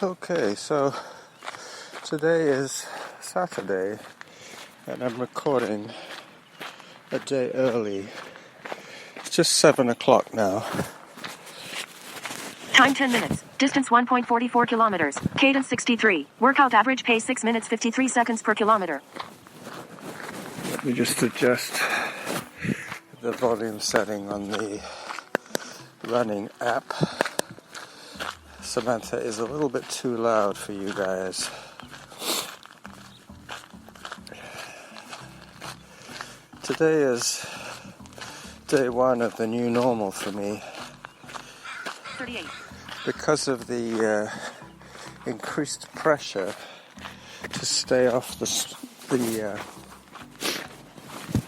Okay, so today is Saturday and I'm recording a day early. It's just 7 o'clock now. Time 10 minutes. Distance 1.44 kilometers. Cadence 63. Workout average pace 6 minutes 53 seconds per kilometer. Let me just adjust the volume setting on the running app. Samantha is a little bit too loud for you guys. Today is day one of the new normal for me. 38. Because of the increased pressure to stay off the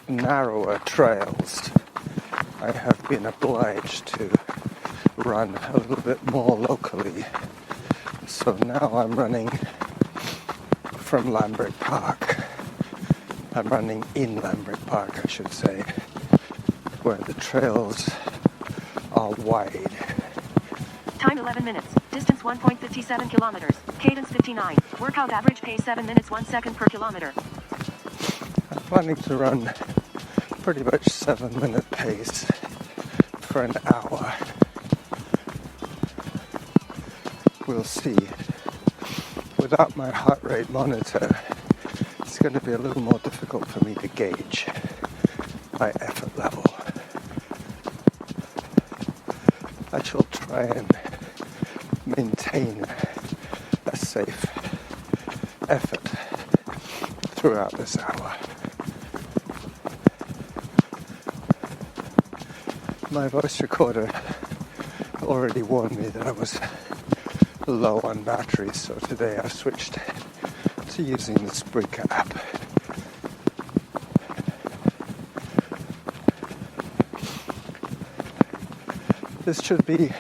narrower trails, I have been obliged to run a little bit more locally. So now I'm running from Lambrick Park. I'm running in Lambrick Park, I should say, where the trails are wide. Time 11 minutes. Distance 1.57 kilometers. Cadence 59. Workout average pace 7 minutes 1 second per kilometer. I'm planning to run pretty much 7-minute pace for an hour. We'll see. Without my heart rate monitor, it's going to be a little more difficult for me to gauge my effort level. I shall try and maintain a safe effort throughout this hour. My voice recorder already warned me that I was low on batteries, so today I've switched to using the Spreaker app. This should be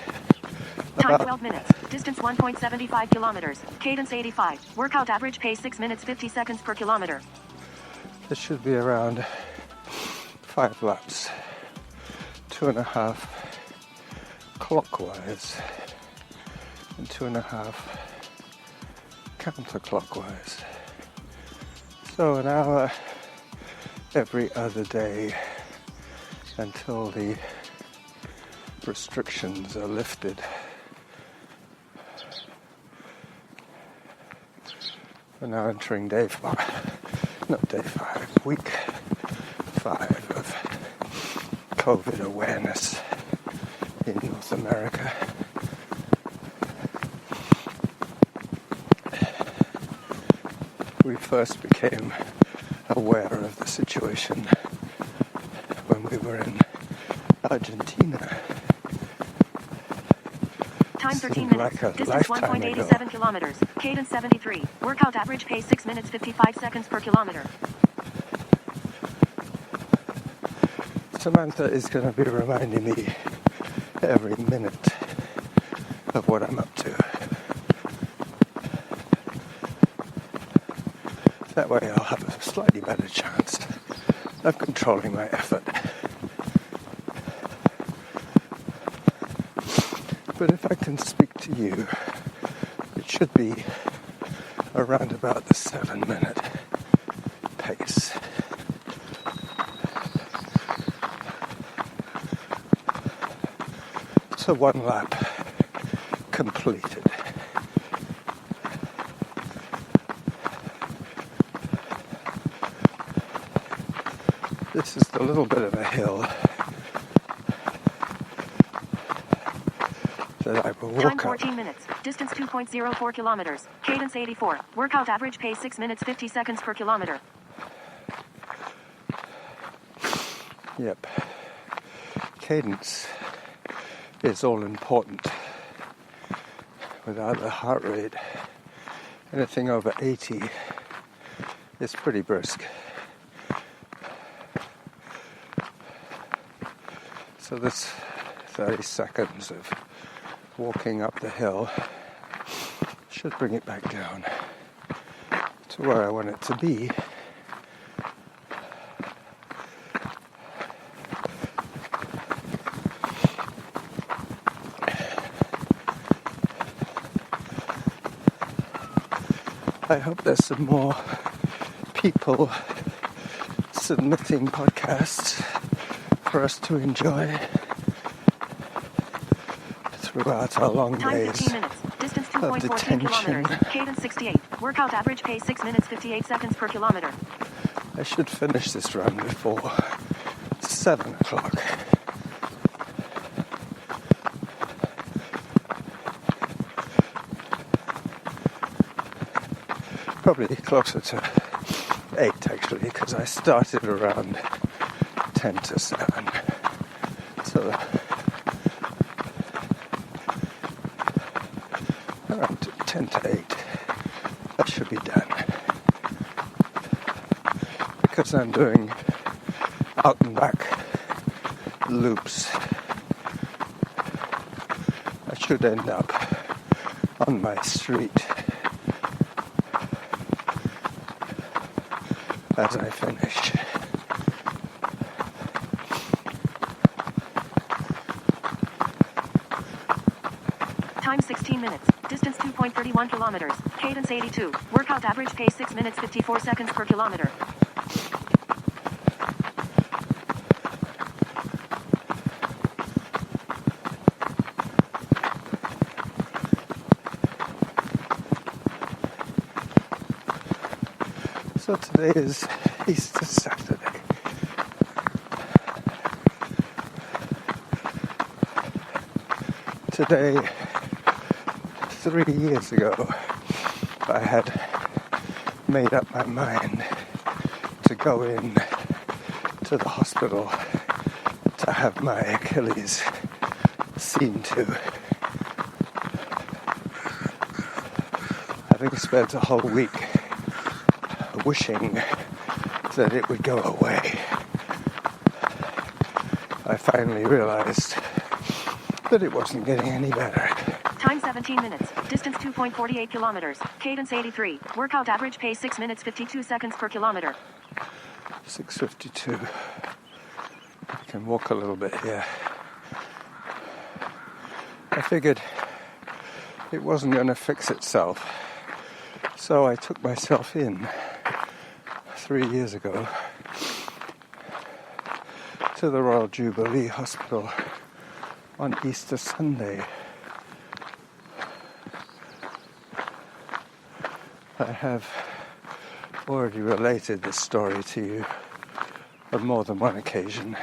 Time 12 minutes. Distance 1.75 kilometers. Cadence 85. Workout average pace 6 minutes 50 seconds per kilometer. This should be around 5 laps. 2.5 clockwise and 2.5 counterclockwise. So an hour every other day until the restrictions are lifted. We're now entering week 5 of COVID awareness in North America. We first became aware of the situation when we were in Argentina. Time 13 minutes. Distance 1.87 kilometers. Cadence 73. Workout average pace 6 minutes 55 seconds per kilometer. Samantha is going to be reminding me every minute of what I'm up to. That way I'll have a slightly better chance of controlling my effort. But if I can speak to you, it should be around about the 7-minute pace. So 1 lap completed. This is a little bit of a hill that I will walk Time up. 14 minutes. Distance 2.04 kilometers. Cadence 84. Workout average pace 6 minutes 50 seconds per kilometer. Yep. Cadence is all important. Without the heart rate, anything over 80 is pretty brisk. So this 30 seconds of walking up the hill should bring it back down to where I want it to be. I hope there's some more people submitting podcasts for us to enjoy throughout our long Time days 15 minutes. Distance of 2.14 detention. kilometers. Cadence 68. Workout average pace 6 minutes 58 seconds per kilometer. I should finish this run before 7 o'clock. Probably closer to 8 actually, because I started around 10 to 7. So around 10 to 8 I should be done. Because I'm doing out and back loops, I should end up on my street as I finish. Time 16 minutes. Distance 2.31 kilometers. Cadence 82. Workout average pace 6 minutes 54 seconds per kilometer. So today is Easter Saturday. Today, 3 years ago, I had made up my mind to go in to the hospital to have my Achilles seen to. Having spent a whole week wishing that it would go away, I finally realized that it wasn't getting any better. Time 17 minutes. Distance 2.48 kilometers. Cadence 83. Workout average pace 6 minutes 52 seconds per kilometer. 6:52. I can walk a little bit here. I figured it wasn't going to fix itself, so I took myself in 3 years ago to the Royal Jubilee Hospital on Easter Sunday. I have already related this story to you on more than one occasion.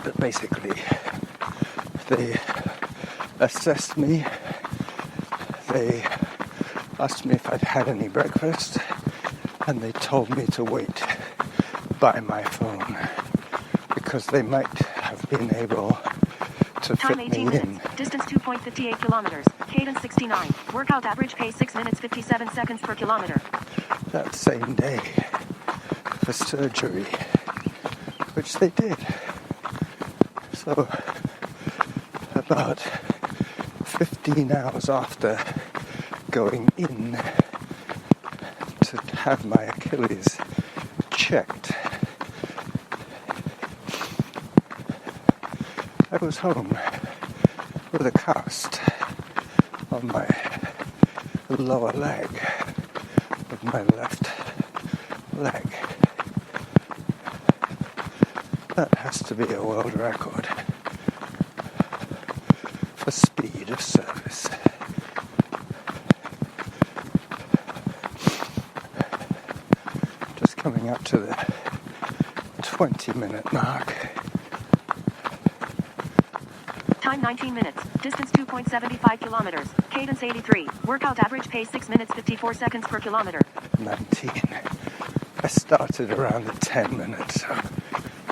But basically, they assessed me. They asked me if I'd had any breakfast, and they told me to wait by my phone because they might have been able to Time fit 18 me in. minutes. Distance 2.58 kilometers. Cadence 69. Workout average pace 6 minutes 57 seconds per kilometer. That same day for surgery, which they did. So about 15 hours after going in to have my Achilles checked, I was home with a cast on my lower leg of my left leg. That has to be a world record for speed of service. Just coming up to the 20-minute mark. Time 19 minutes. Distance 2.75 kilometers. Cadence 83. Workout average pace 6 minutes 54 seconds per kilometer. 19. I started around the 10 minutes, so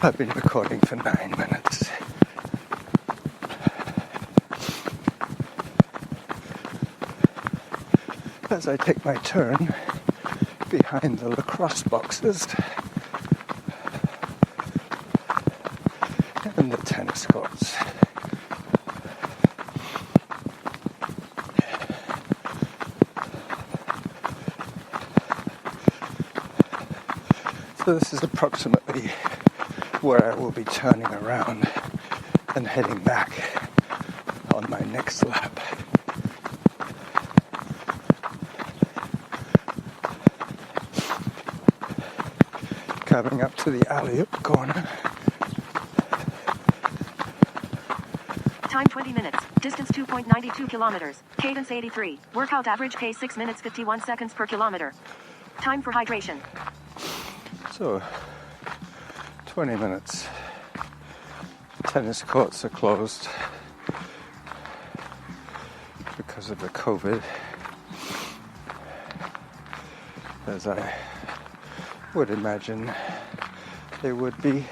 I've been recording for 9 minutes. As I take my turn behind the lacrosse boxes and the tennis courts. So this is approximately where I will be turning around and heading back on my next lap. coming up to the alley-oop corner. Time 20 minutes. Distance 2.92 kilometers. Cadence 83. Workout average pace 6 minutes 51 seconds per kilometer. Time for hydration. So, 20 minutes. Tennis courts are closed because of the COVID, as I would imagine they would be.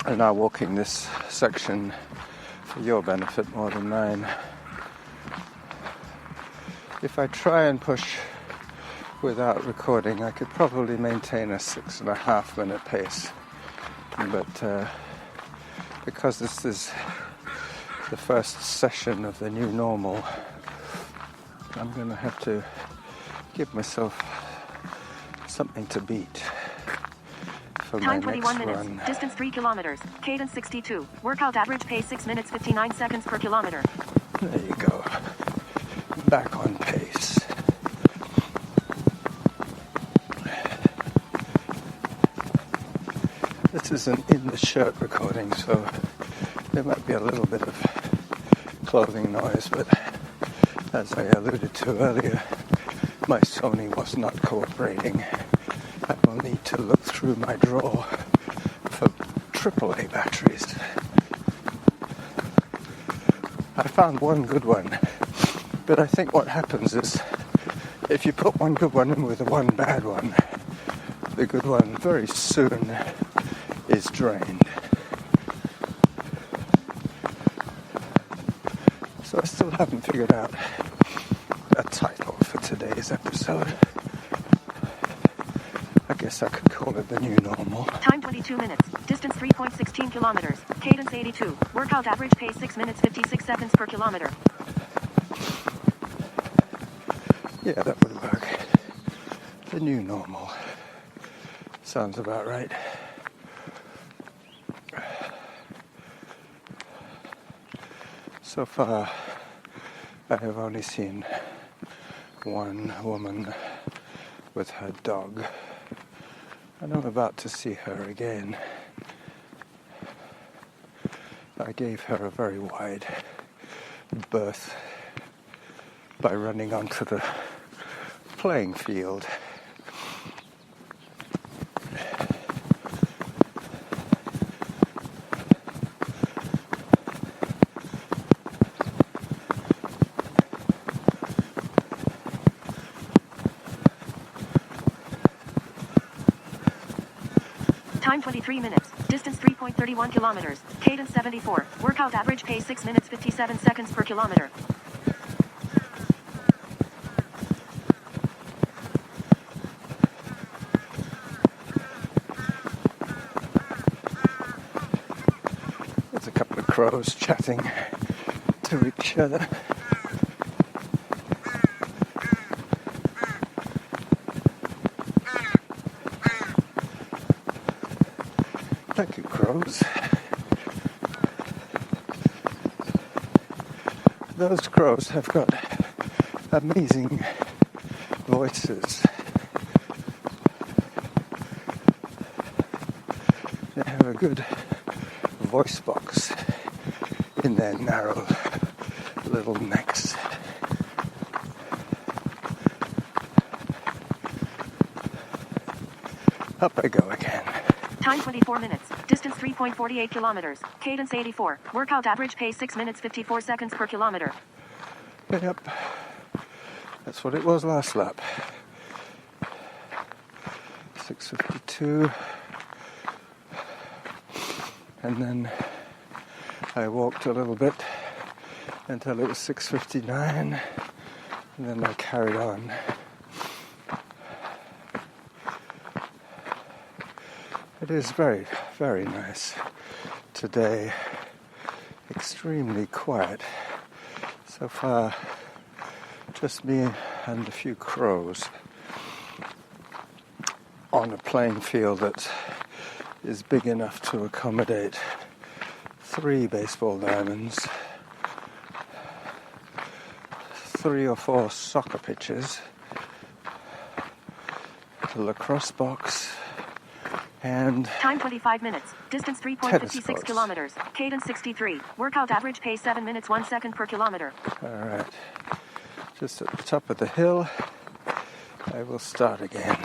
I'm now walking this section for your benefit more than mine. If I try and push without recording, I could probably maintain a 6.5 minute pace. But because this is the first session of the new normal, I'm going to have to give myself something to beat for Time my 21 next minutes. run. Distance 3 kilometers. Cadence 62. Workout average pace 6 minutes 59 seconds per kilometer. There you go. Back on pace. This is an in-the-shirt recording, so there might be a little bit of clothing noise, but as I alluded to earlier, my Sony was not cooperating. I will need to look through my drawer for AAA batteries. I found one good one, but I think what happens is if you put one good one in with one bad one, the good one very soon is drained. So I still haven't figured out a title for today's episode. I guess I could call it the new normal. Time 22 minutes. Distance 3.16 kilometers. Cadence 82. Workout average pace 6 minutes 56 seconds per kilometer. Yeah, that would work. The new normal. Sounds about right. So far, I have only seen one woman with her dog, and I'm about to see her again. I gave her a very wide berth by running onto the playing field. Time 23 minutes. Distance 3.31 kilometers. Cadence 74. Workout average pace 6 minutes 57 seconds per kilometer. There's a couple of crows chatting to each other. Thank you, crows. Those crows have got amazing voices. They have a good voice box in their narrow little necks. Up I go again. Time 24 minutes. Distance 3.48 kilometers. Cadence 84. Workout average pace 6 minutes 54 seconds per kilometer. Yep. That's what it was last lap. 6:52. And then I walked a little bit until it was 6:59. And then I carried on. It is very, very nice today. Extremely quiet. So far, just me and a few crows on a playing field that is big enough to accommodate 3 baseball diamonds, 3 or 4 soccer pitches, a lacrosse box, and time 25 minutes. Distance 3.56 kilometers. Cadence 63. Workout average pace 7 minutes 1 second per kilometer. Alright, just at the top of the hill, I will start again.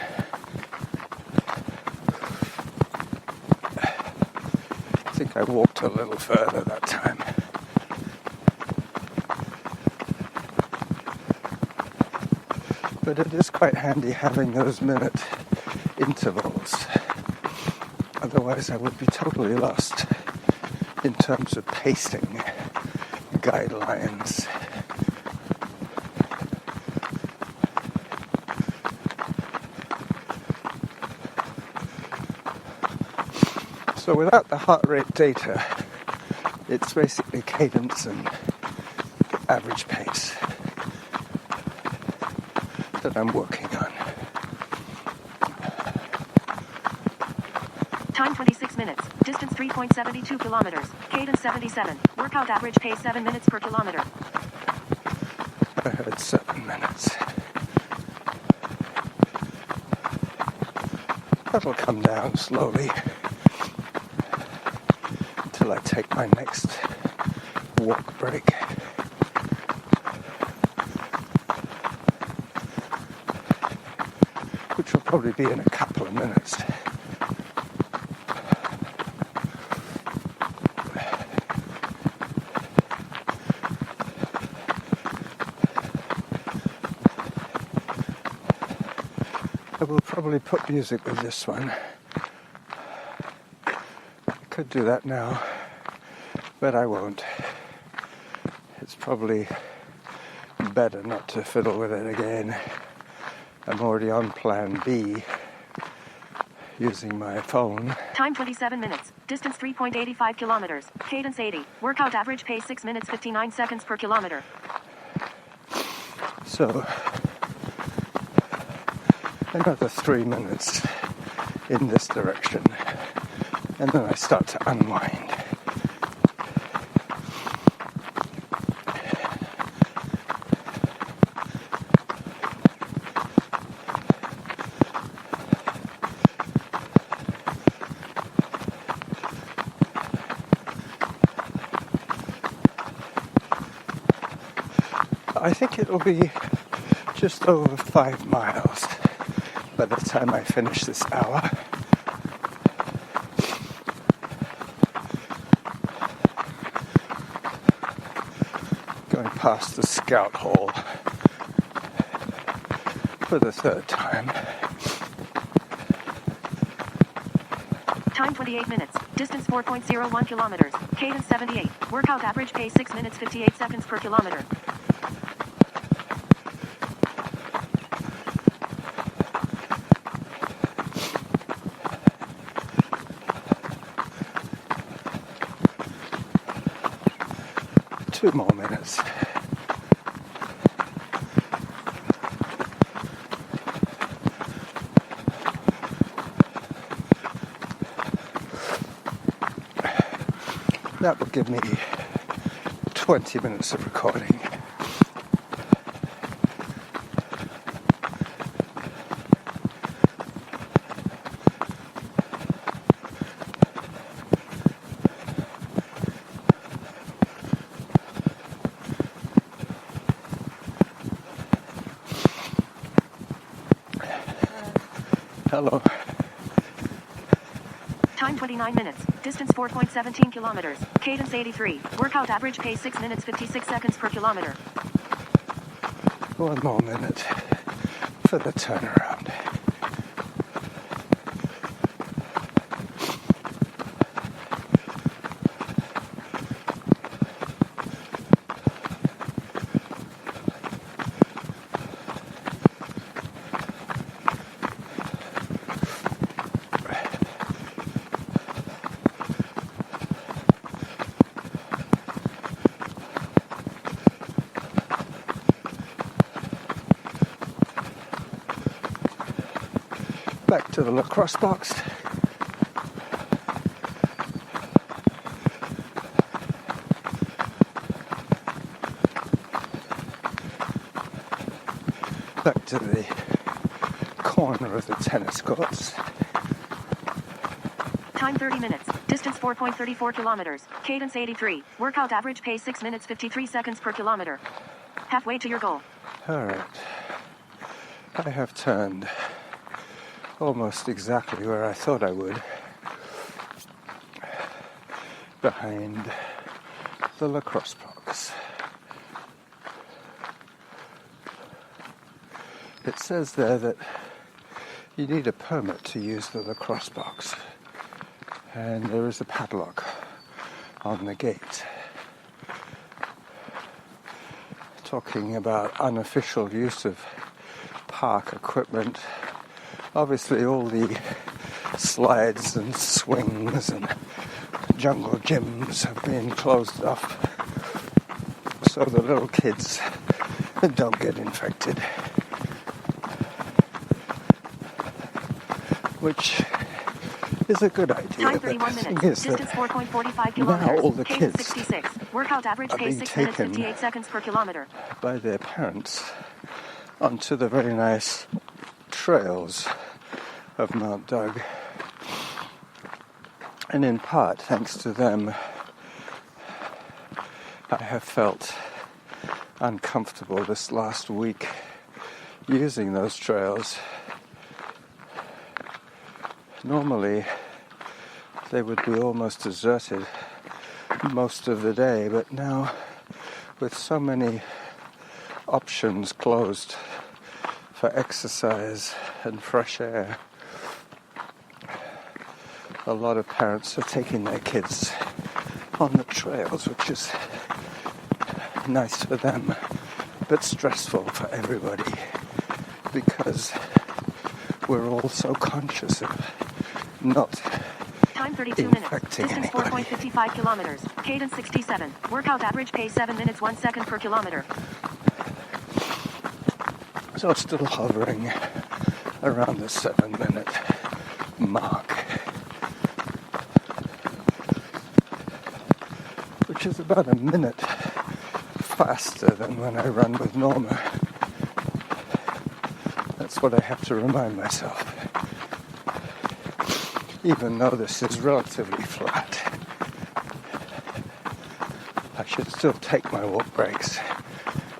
I think I walked a little further that time. But it is quite handy having those minute intervals. Otherwise I would be totally lost in terms of pacing guidelines. So without the heart rate data, it's basically cadence and average pace that I'm working on. Time 26 minutes. Distance 3.72 kilometers. Cadence 77. Workout average pace 7 minutes per kilometer. I heard 7 minutes. That'll come down slowly until I take my next walk break. Which will probably be in a couple of minutes. I will probably put music with this one. I could do that now, but I won't. It's probably better not to fiddle with it again. I'm already on plan B, using my phone. Time 27 minutes. Distance 3.85 kilometers. Cadence 80. Workout average pace 6 minutes 59 seconds per kilometer. So, another 3 minutes in this direction, and then I start to unwind. I think it'll be just over 5 miles by the time I finish this hour. Going past the scout hole for the 3rd time. Time 28 minutes. Distance 4.01 kilometers. Cadence 78. Workout average pace 6 minutes 58 seconds per kilometer. Two more minutes. That will give me 20 minutes of recording. Hello. Time 29 minutes. Distance 4.17 kilometers. Cadence 83. Workout average pace 6 minutes 56 seconds per kilometer. 1 more minute for the turnaround. Back to the lacrosse box. to the corner of the tennis courts. Time 30 minutes. Distance 4.34 kilometers. Cadence 83. Workout average pace 6 minutes 53 seconds per kilometer. Halfway to your goal. All right. I have turned almost exactly where I thought I would, behind the lacrosse box. It says there that you need a permit to use the lacrosse box, and there is a padlock on the gate. Talking about unofficial use of park equipment, obviously all the slides and swings and jungle gyms have been closed off so the little kids don't get infected, which is a good idea. Time 31 minutes. Distance 4.45 kilometers. Now all the Cadence kids 66. Workout average pace 6 minutes 58 seconds per kilometer. by their parents onto the very nice trails of Mount Doug. And in part, thanks to them, I have felt uncomfortable this last week using those trails. Normally, they would be almost deserted most of the day, but now, with so many options closed for exercise and fresh air, a lot of parents are taking their kids on the trails, which is nice for them, but stressful for everybody, because we're all so conscious of not Time 32 minutes. infecting Distance anybody. 4.55 kilometers. Cadence 67. Workout average pace 7 minutes 1 second per kilometer. So still hovering around the 7-minute mark, which is about a minute faster than when I run with Norma. That's what I have to remind myself. Even though this is relatively flat, I should still take my walk breaks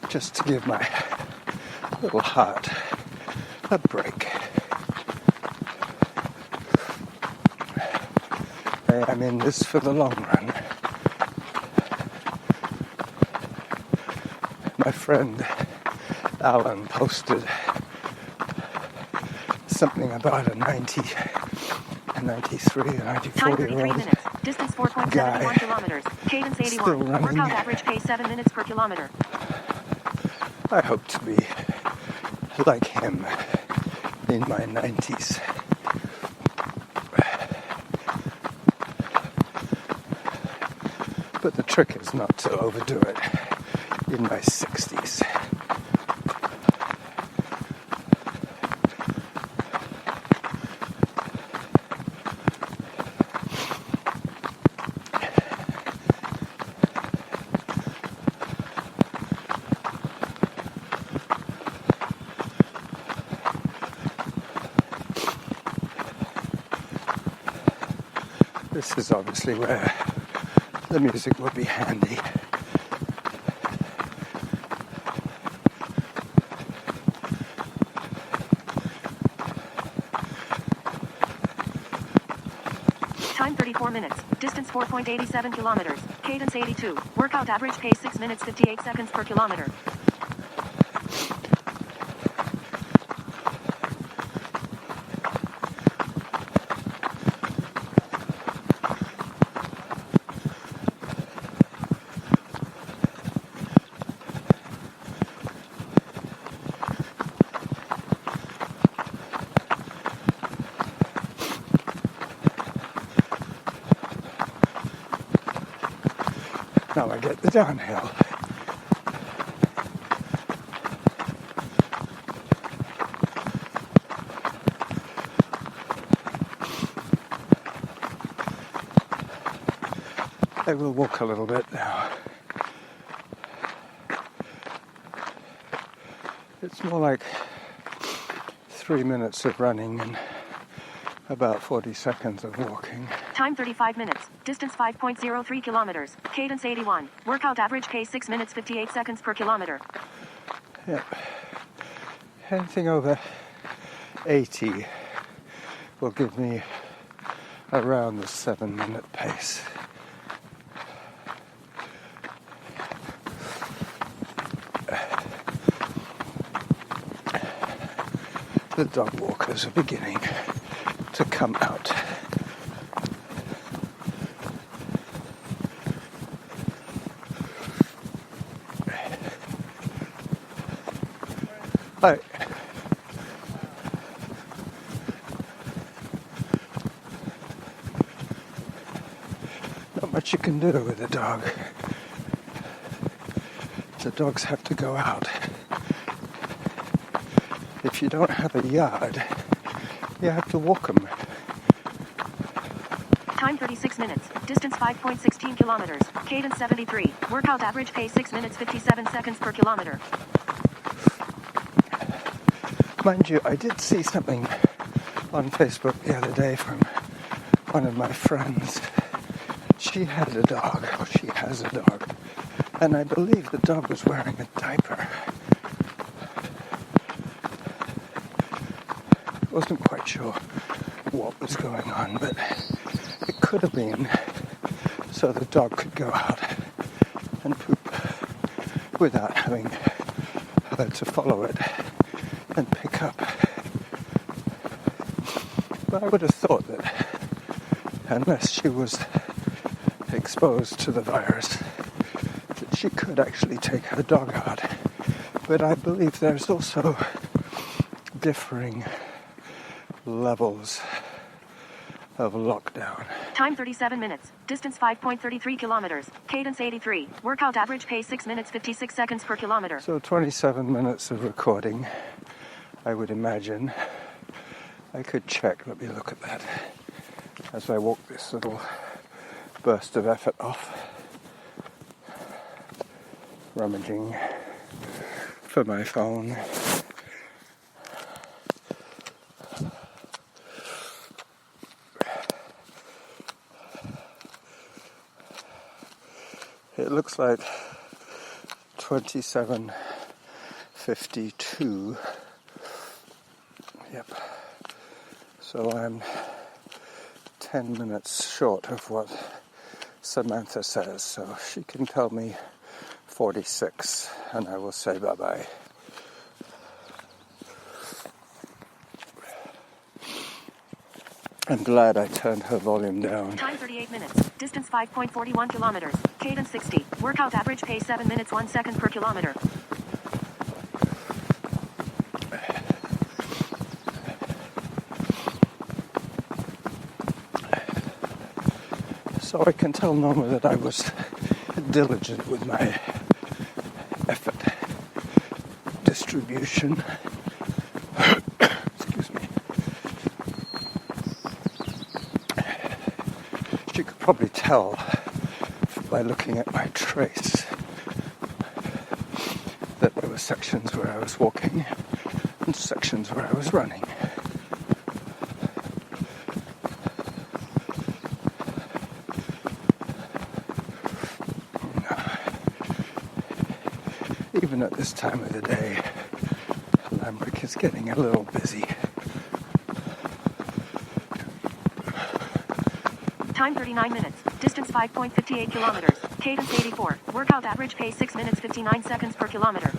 just to give my little heart a break. I am in this for the long run. My friend Alan posted something about a 93, a 93 94-year-old minutes. Distance 4.71 kilometers. Cadence 81. still running. Workout average pace 7 minutes per kilometer. I hope to be like him in my 90s. But the trick is not to overdo it in my 60s. This is obviously where the music would be handy. Time 34 minutes. Distance 4.87 kilometers. Cadence 82. Workout average pace 6 minutes 58 seconds per kilometer. Now I get the downhill. I will walk a little bit now. It's more like 3 minutes of running and about 40 seconds of walking. Time 35 minutes. Distance 5.03 kilometers. Cadence 81. Workout average pace 6 minutes 58 seconds per kilometer. Yep. Anything over 80 will give me around the 7-minute pace. The dog walkers are beginning to come out. Hi. Not much you can do with a dog. The dogs have to go out. If you don't have a yard, you have to walk them. Time 36 minutes. Distance 5.16 kilometers. Cadence 73. Workout average pace 6 minutes 57 seconds per kilometer. Mind you, I did see something on Facebook the other day from one of my friends. She had a dog, or she has a dog, and I believe the dog was wearing a diaper. Wasn't quite sure what was going on, but it could have been so the dog could go out and poop without having her to follow it and pick up. But I would have thought that unless she was exposed to the virus, that she could actually take her dog out. But I believe there's also differing levels of lockdown. Time 37 minutes. Distance 5.33 kilometers. Cadence 83. Workout average pace 6 minutes 56 seconds per kilometer. So 27 minutes of recording, I would imagine. I could check, let me look at that as I walk this little burst of effort off. Rummaging for my phone. It looks like 27:52. Yep. So I'm 10 minutes short of what Samantha says. So she can tell me 46 and I will say bye-bye. I'm glad I turned her volume down. Time 38 minutes. Distance 5.41 kilometers. Cadence 60. Workout average pace 7 minutes 1 second per kilometer. So I can tell Norma that I was diligent with my effort distribution. Excuse me. She could probably tell by looking at my trace that there were sections where I was walking and sections where I was running. Even at this time of the day, Lambrick is getting a little busy. Time 39 minutes. Distance 5.58 kilometers. Cadence 84. Workout average pace 6 minutes 59 seconds per kilometer.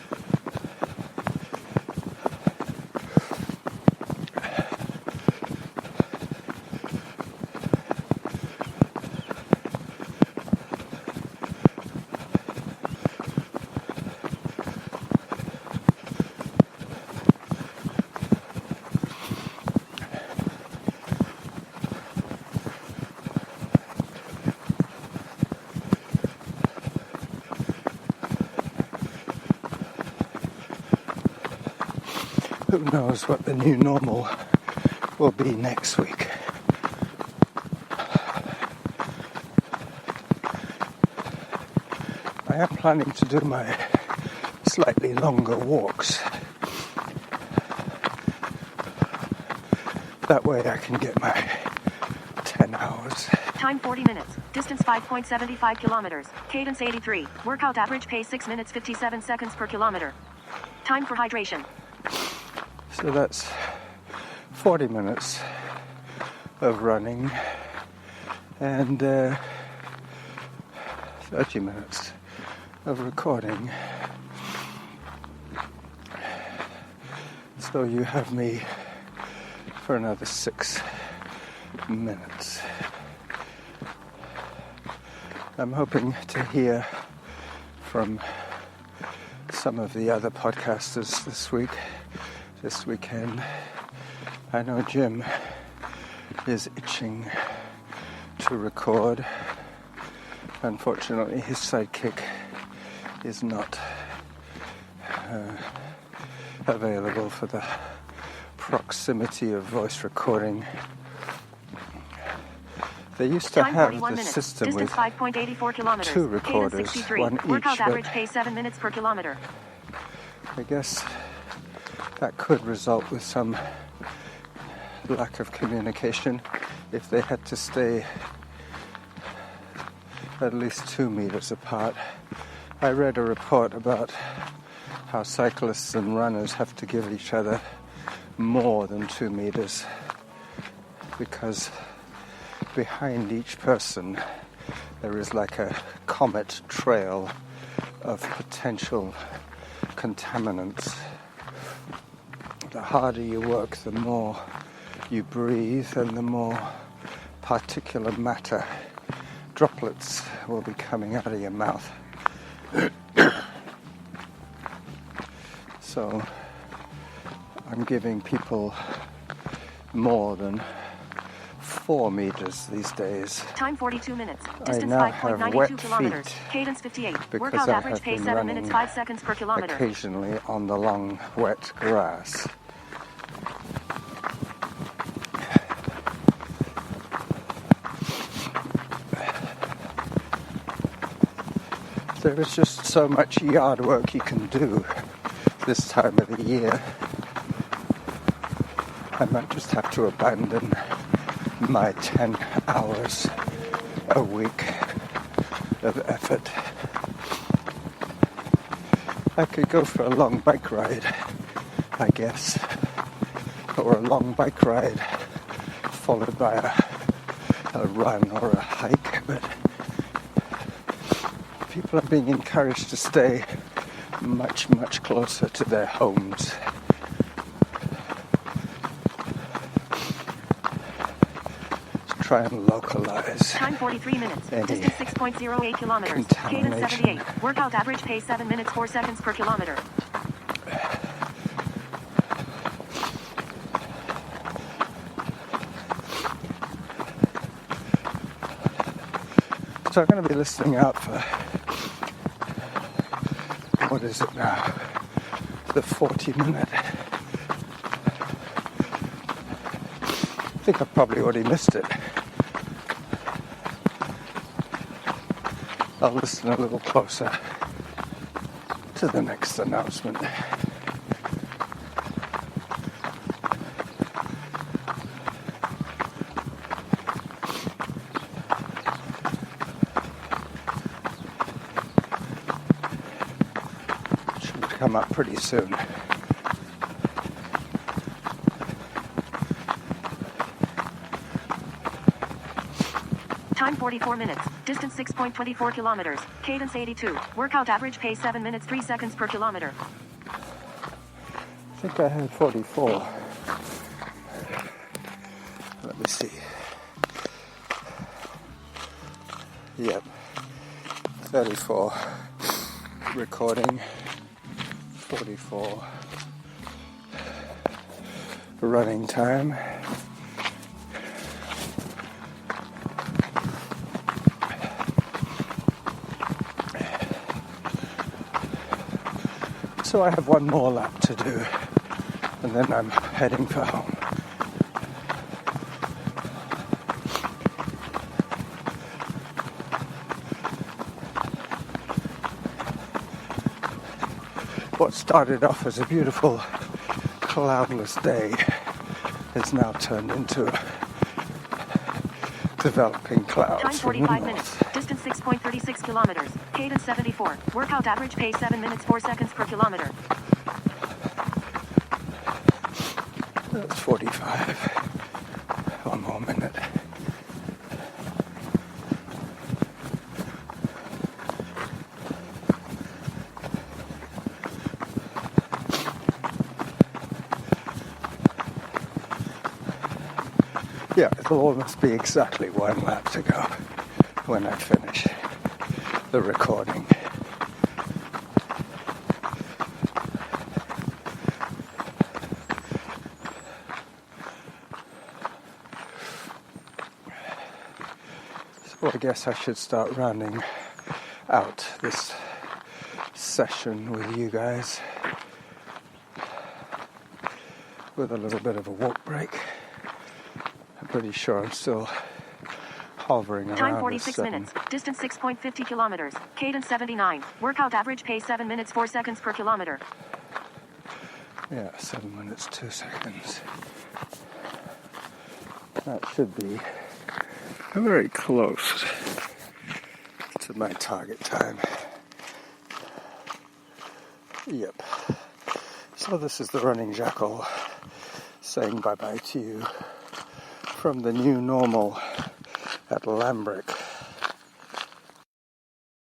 Who knows what the new normal will be next week. I am planning to do my slightly longer walks. That way I can get my 10 hours. Time 40 minutes. Distance 5.75 kilometers. Cadence 83. Workout average pace 6 minutes 57 seconds per kilometer. Time for hydration. So that's 40 minutes of running and 30 minutes of recording. So you have me for another 6 minutes. I'm hoping to hear from some of the other podcasters this weekend. I know Jim is itching to record. Unfortunately, his sidekick is not available for the proximity of voice recording. They used to have the system with 2 recorders, one each, workout average pace 7 minutes per kilometer. I guess that could result with some lack of communication if they had to stay at least 2 meters apart. I read a report about how cyclists and runners have to give each other more than 2 meters because behind each person there is like a comet trail of potential contaminants. The harder you work, the more you breathe and the more particulate matter droplets will be coming out of your mouth. So I'm giving people more than 4 meters these days. Time 42 minutes. I Distance now have 5.92 wet kilometers. feet Cadence 58. because Workout I average have pace been 7 running minutes 5 seconds per kilometer. occasionally on the long wet grass. There is just so much yard work you can do this time of the year. I might just have to abandon my 10 hours a week of effort. I could go for a long bike ride, I guess, or a long bike ride followed by a run or a hike, but people are being encouraged to stay much, much closer to their homes. To try and localize. Time 43 minutes. Any Distance 6.08 kilometers. Cadence 78. Workout average pace 7 minutes 4 seconds per kilometer. So I'm going to be listening out for, what is it now, the 40-minute. I think I probably already missed it. I'll listen a little closer to the next announcement. Come up pretty soon. Time 44 minutes. Distance 6.24 kilometers. Cadence 82. Workout average pace 7 minutes 3 seconds per kilometer. I think I had 44. Let me see. Yep. 34. Recording. 44 running time. So I have one more lap to do and then I'm heading for home. What started off as a beautiful cloudless day is now turned into developing clouds. Time from the 45 north. minutes. Distance 6.36 kilometers. Cadence 74. Workout average pace 7 minutes 4 seconds per kilometer. That's 45. One more minute. Yeah, it'll almost be exactly 1 lap to go when I finish the recording. So I guess I should start rounding out this session with you guys with a little bit of a walk break. I'm pretty sure I'm still hovering around. Time 46 minutes. Distance 6.50 kilometers. Cadence 79. Workout average pace 7 minutes 4 seconds per kilometer. Yeah, 7 minutes 2 seconds. That should be very close to my target time. Yep. So this is the running jackal saying bye-bye to you from the new normal at Lambrick